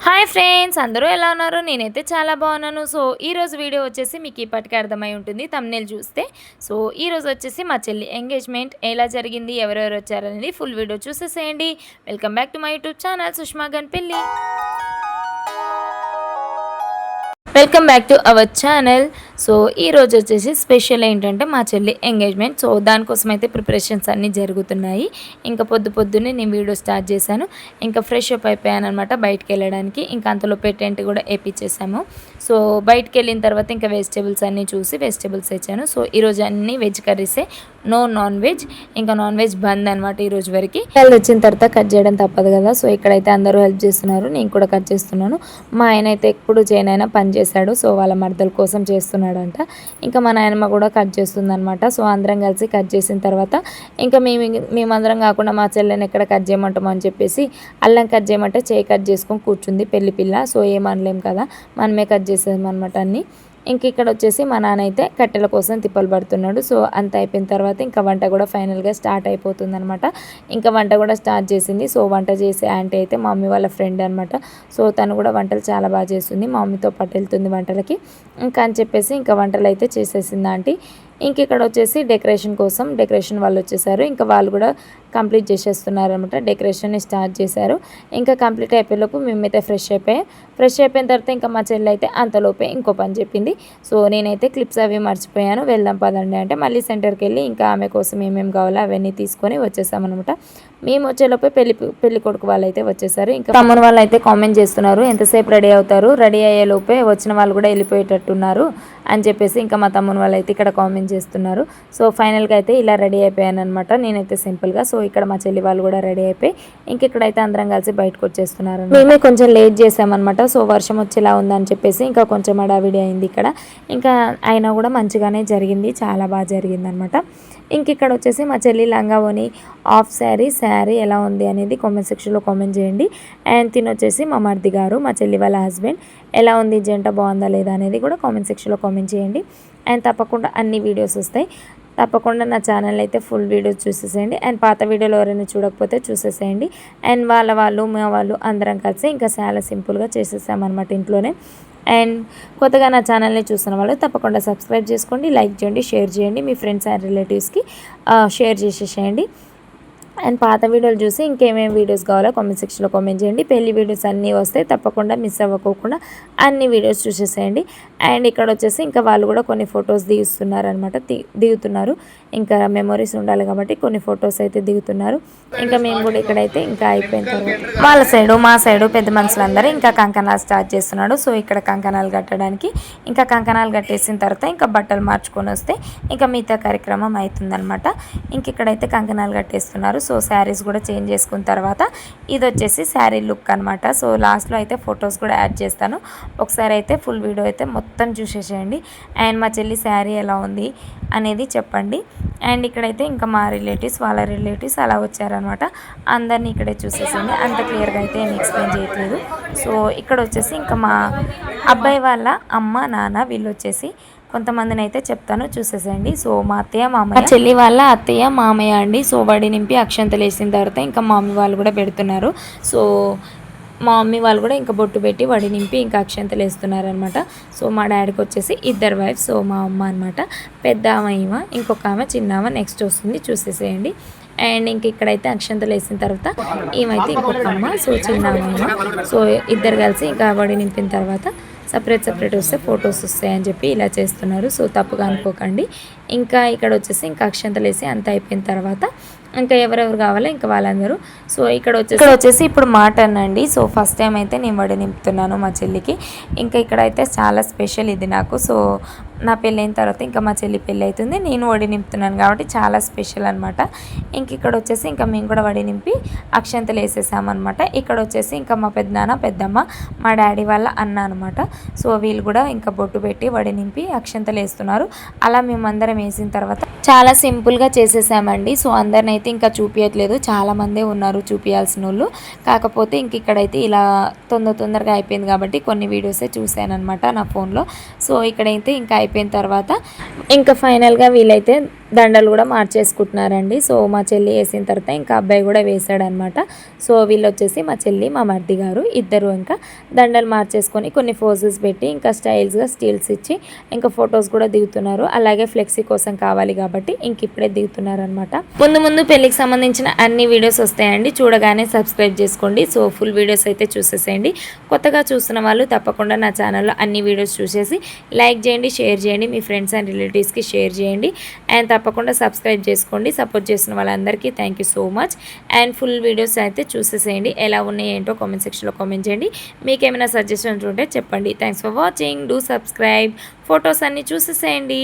Hi friends, అందరూ ఎలా ఉన్నారు? నేనైతే చాలా బాగున్నాను. సో ఈరోజు వీడియో వచ్చేసి మీకు ఇప్పటికే అర్థమై ఉంటుంది థంబ్నెయిల్ చూస్తే. సో ఈరోజు వచ్చేసి మా చెల్లి ఎంగేజ్మెంట్ ఎలా జరిగింది, ఎవరెవరు వచ్చారనేది ఫుల్ వీడియో చూసేసేయండి. Welcome back to my YouTube channel Sushma Ganpelli. Welcome back to our channel. So ఈరోజు వచ్చేసి స్పెషల్ ఏంటంటే మా చెల్లి ఎంగేజ్మెంట్. సో దానికోసం అయితే ప్రిపరేషన్స్ అన్నీ జరుగుతున్నాయి. ఇంకా పొద్దున్నే నేను వీడియో స్టార్ట్ చేశాను. ఇంకా ఫ్రెష్ అప్ అయిపోయాను అనమాట బయటికి వెళ్ళడానికి. ఇంకా అంతలోపే టెంట్ కూడా వేయించేసాము. సో బయటికి వెళ్ళిన తర్వాత ఇంకా వెజిటేబుల్స్ అన్నీ చూసి వెజిటేబుల్స్ తెచ్చాను. సో ఈరోజు అన్నీ వెజ్ కర్రీసే, నో నాన్ వెజ్. ఇంకా నాన్ వెజ్ బంద్ అనమాట ఈరోజు వరకు. వాళ్ళు వచ్చిన తర్వాత కట్ చేయడం తప్పదు కదా. సో ఇక్కడైతే అందరూ హెల్ప్ చేస్తున్నారు, నేను కూడా కట్ చేస్తున్నాను. మా ఆయన అయితే ఎప్పుడు చేయనైనా పని చేశాడు. సో వాళ్ళ మర్దల కోసం చేస్తున్నాడంట. ఇంకా మా నాయనమ్మ కూడా కట్ చేస్తుందనమాట. సో అందరం కలిసి కట్ చేసిన తర్వాత ఇంకా మేమందరం కాకుండా మా చెల్లెని ఎక్కడ కట్ చేయమంటామో అని చెప్పేసి అల్లం కట్ చేయమంటే చేయి కట్ చేసుకొని కూర్చుంది పెళ్లి పిల్ల. సో ఏమనలేం కదా, మనమే కట్ చేసామన్నమాట అన్నీ. ఇంక ఇక్కడ వచ్చేసి మా నాన్న అయితే కట్టెల కోసం తిప్పలు పడుతున్నాడు. సో అంత అయిపోయిన తర్వాత ఇంకా వంట కూడా ఫైనల్గా స్టార్ట్ అయిపోతుంది అనమాట. ఇంకా వంట కూడా స్టార్ట్ చేసింది. సో వంట చేసే ఆంటీ అయితే మా మమ్మీ వాళ్ళ ఫ్రెండ్ అనమాట. సో తను కూడా వంటలు చాలా బాగా చేస్తుంది, మా మమ్మీతో పాటు వెళ్తుంది వంటలకి. ఇంకా అని చెప్పేసి ఇంకా వంటలు అయితే చేసేసింది ఆంటీ. ఇంక ఇక్కడ వచ్చేసి డెకరేషన్ కోసం డెకరేషన్ వాళ్ళు వచ్చేసారు. ఇంకా వాళ్ళు కూడా కంప్లీట్ చేసేస్తున్నారు అనమాట. డెకరేషన్ స్టార్ట్ చేశారు. ఇంకా కంప్లీట్ అయిపోయేలోపు మేమైతే ఫ్రెష్ అయిపోయిన తర్వాత ఇంకా మా చెల్లి అయితే అంతలోపే ఇంకో పని చెప్పింది. సో నేనైతే క్లిప్స్ అవి మర్చిపోయాను, వెళ్దాం పదండి అంటే మళ్ళీ సెంటర్కి వెళ్ళి ఇంకా ఆమె కోసం ఏమేమి కావాలో అవన్నీ తీసుకొని వచ్చేసామన్నమాట. మేము వచ్చేలోపే పెళ్లి కొడుకు వాళ్ళు అయితే వచ్చేసారు. ఇంకా తమ్ముని వాళ్ళు అయితే కామెంట్ చేస్తున్నారు, ఎంతసేపు రెడీ అవుతారు, రెడీ అయ్యేలోపే వచ్చిన వాళ్ళు కూడా వెళ్ళిపోయేటట్టున్నారు అని చెప్పేసి ఇంకా మా తమ్ముని వాళ్ళు అయితే ఇక్కడ కామెంట్ చేస్తున్నారు. సో ఫైనల్గా అయితే ఇలా రెడీ అయిపోయాను అనమాట నేనైతే సింపుల్గా. సో ఇక్కడ మా చెల్లి వాళ్ళు కూడా రెడీ అయిపోయి ఇంక ఇక్కడైతే అందరం కలిసి బయటకు వచ్చేస్తున్నారు. మేమే కొంచెం లేట్ చేసామన్నమాట. సో వర్షం వచ్చేలా ఉందని చెప్పేసి ఇంకా కొంచెం హడావిడి అయింది ఇక్కడ. ఇంకా అయినా కూడా మంచిగానే జరిగింది, చాలా బాగా జరిగింది అనమాట. ఇంక ఇక్కడ వచ్చేసి మా చెల్లి లంగావోని హాఫ్ శారీ ఎలా ఉంది అనేది కామెంట్ సెక్షన్లో కామెంట్ చేయండి. అండ్ తినొచ్చేసి మా మరిది గారు, మా చెల్లి వాళ్ళ హస్బెండ్, ఎలా ఉంది జంట బాగుందా లేదా అనేది కూడా కామెంట్ సెక్షన్లో కామెంట్ చేయండి. అండ్ తప్పకుండా అన్ని వీడియోస్ వస్తాయి, తప్పకుండా నా ఛానల్ అయితే ఫుల్ వీడియోస్ చూసేసేయండి. అండ్ పాత వీడియోలు ఎవరైనా చూడకపోతే చూసేసేయండి. అండ్ వాళ్ళు మా వాళ్ళు అందరం కలిసి ఇంకా చాలా సింపుల్గా చేసేసామన్నమాట ఇంట్లోనే. అండ్ కొత్తగా నా ఛానల్ని చూస్తున్న వాళ్ళు తప్పకుండా సబ్స్క్రైబ్ చేసుకోండి, లైక్ చేయండి, షేర్ చేయండి, మీ ఫ్రెండ్స్ అండ్ రిలేటివ్స్కి షేర్ చేసేసేయండి. అండ్ పాత వీడియోలు చూసి ఇంకేమేమి వీడియోస్ కావాలో కామెంట్ సెక్షన్లో కామెంట్ చేయండి. పెళ్లి వీడియోస్ అన్నీ వస్తాయి, తప్పకుండా మిస్ అవ్వకోకుండా అన్ని వీడియోస్ చూసేసేయండి. అండ్ ఇక్కడ వచ్చేసి ఇంకా వాళ్ళు కూడా కొన్ని ఫొటోస్ దిగుతున్నారు. ఇంకా మెమొరీస్ ఉండాలి కాబట్టి కొన్ని ఫొటోస్ అయితే దిగుతున్నారు. ఇంకా మేము కూడా ఇక్కడైతే ఇంకా అయిపోయిన తర్వాత వాళ్ళ సైడు మా సైడు పెద్ద మనుషులందరూ ఇంకా కంకణాలు స్టార్ట్ చేస్తున్నాడు. సో ఇక్కడ కంకణాలు కట్టడానికి ఇంకా కంకణాలు కట్టేసిన తర్వాత ఇంకా బట్టలు మార్చుకొని వస్తే ఇంకా మిగతా కార్యక్రమం అవుతుందన్నమాట. ఇంక ఇక్కడైతే కంకణాలు కట్టేస్తున్నారు. సో శారీస్ కూడా చేంజ్ చేసుకున్న తర్వాత ఇది వచ్చేసి శారీ లుక్ అనమాట. సో లాస్ట్లో అయితే ఫొటోస్ కూడా యాడ్ చేస్తాను, ఒకసారి అయితే ఫుల్ వీడియో అయితే మొత్తం చూసేసేయండి. అండ్ మా చెల్లి శారీ ఎలా ఉంది అనేది చెప్పండి. అండ్ ఇక్కడైతే ఇంకా మా రిలేటివ్స్ వాళ్ళ రిలేటివ్స్ అలా వచ్చారనమాట. అందరినీ ఇక్కడే చూసేసింది, అంత క్లియర్గా అయితే నేను ఎక్స్ప్లెయిన్ చేయట్లేదు. సో ఇక్కడ వచ్చేసి ఇంకా మా అబ్బాయి వాళ్ళ అమ్మ నాన్న వీళ్ళు వచ్చేసి కొంతమందిని అయితే చెప్తాను, చూసేసేయండి. సో మా అత్తయ్య మామయ్య, చెల్లి వాళ్ళ అత్తయ్య మామయ్య అండి. సో వడి నింపి అక్షంతలు వేసిన తర్వాత ఇంకా మా మమ్మీ వాళ్ళు కూడా పెడుతున్నారు. సో మా మమ్మీ వాళ్ళు కూడా ఇంకా బొట్టు పెట్టి వడి నింపి ఇంకా అక్షంతలు వేస్తున్నారు అనమాట. సో మా డాడీకి వచ్చేసి ఇద్దరు వైఫ్. సో మా అమ్మ అనమాట, పెద్ద ఆమె ఈమె, ఇంకొక ఆమె చిన్న ఆమె నెక్స్ట్ వస్తుంది, చూసేసేయండి. అండ్ ఇంక ఇక్కడైతే అక్షంతలు వేసిన తర్వాత ఏమైతే ఇంకొక అమ్మ, సో చిన్న అమ్మ. సో ఇద్దరు కలిసి ఇంకా వడి నింపిన తర్వాత సపరేట్ వస్తే ఫొటోస్ వస్తాయని చెప్పి ఇలా చేస్తున్నారు. సో తప్పుగా అనుకోకండి. ఇంకా ఇక్కడ వచ్చేసి ఇంకా అక్షంతలు వేసి అంత అయిపోయిన తర్వాత ఇంకా ఎవరెవరు కావాలో ఇంకా వాళ్ళందరూ. సో ఇక్కడ వచ్చేసి ఇప్పుడు మటన్ అండి. సో ఫస్ట్ టైం అయితే నేను వడి నింపుతున్నాను మా చెల్లికి. ఇంకా ఇక్కడైతే చాలా స్పెషల్ ఇది నాకు. సో నా పెళ్ళి అయిన తర్వాత ఇంకా మా చెల్లి పెళ్ళి అవుతుంది, నేను వడి నింపుతున్నాను కాబట్టి చాలా స్పెషల్ అనమాట. ఇంక ఇక్కడ వచ్చేసి ఇంకా మేము కూడా వడి నింపి అక్షంతలు వేసేసామన్నమాట. ఇక్కడ వచ్చేసి ఇంకా మా పెద్దనాన్న పెద్దమ్మ మా డాడీ వాళ్ళ అన్న అనమాట. సో వీళ్ళు కూడా ఇంకా బొట్టు పెట్టి వడి నింపి అక్షంతలు వేస్తున్నారు. అలా మేమందరం వేసిన తర్వాత చాలా సింపుల్గా చేసేసామండి. సో అందరిని అయితే ఇంకా చూపించట్లేదు, చాలామందే ఉన్నారు చూపించాల్సిన వాళ్ళు. కాకపోతే ఇంక ఇక్కడైతే ఇలా తొందరగా అయిపోయింది కాబట్టి కొన్ని వీడియోసే చూశాను అనమాట నా ఫోన్లో. సో ఇక్కడైతే ఇంకా అయిపోయిన తర్వాత ఇంకా ఫైనల్గా వీళ్ళైతే దండలు కూడా మార్చేసుకుంటున్నారండి. సో మా చెల్లి వేసిన తర్వాత ఇంకా అబ్బాయి కూడా వేసాడనమాట. సో వీళ్ళు వచ్చేసి మా చెల్లి మా మర్ది గారు ఇద్దరు ఇంకా దండలు మార్చేసుకొని కొన్ని ఫోజెస్ పెట్టి ఇంకా స్టైల్స్గా స్టిల్స్ ఇచ్చి ఇంకా ఫొటోస్ కూడా దిగుతున్నారు. అలాగే ఫ్లెక్సీ కోసం కావాలి కాబట్టి ఇంక ఇప్పుడే దిగుతున్నారు అనమాట. ముందు పెళ్ళికి సంబంధించిన అన్ని వీడియోస్ వస్తాయండి, చూడగానే సబ్స్క్రైబ్ చేసుకోండి. సో ఫుల్ వీడియోస్ అయితే చూసేసేయండి. కొత్తగా చూస్తున్న వాళ్ళు తప్పకుండా నా ఛానల్లో అన్ని వీడియోస్ చూసేసి లైక్ చేయండి, షేర్ చేయండి, మీ ఫ్రెండ్స్ అండ్ రిలేటివ్స్కి షేర్ చేయండి అండ్ తప్పకుండా సబ్స్క్రైబ్ చేసుకోండి. సపోర్ట్ చేసిన వాళ్ళందరికీ thank you so much. And full videos అయితే చూసేసేయండి. ఎలా ఉన్నాయి ఏంటో కామెంట్ సెక్షన్లో కామెంట్ చేయండి. మీకు ఏమైనా సజెషన్స్ ఉంటే చెప్పండి. Thanks for watching. Do subscribe. Photos అన్నీ చూసేసేయండి.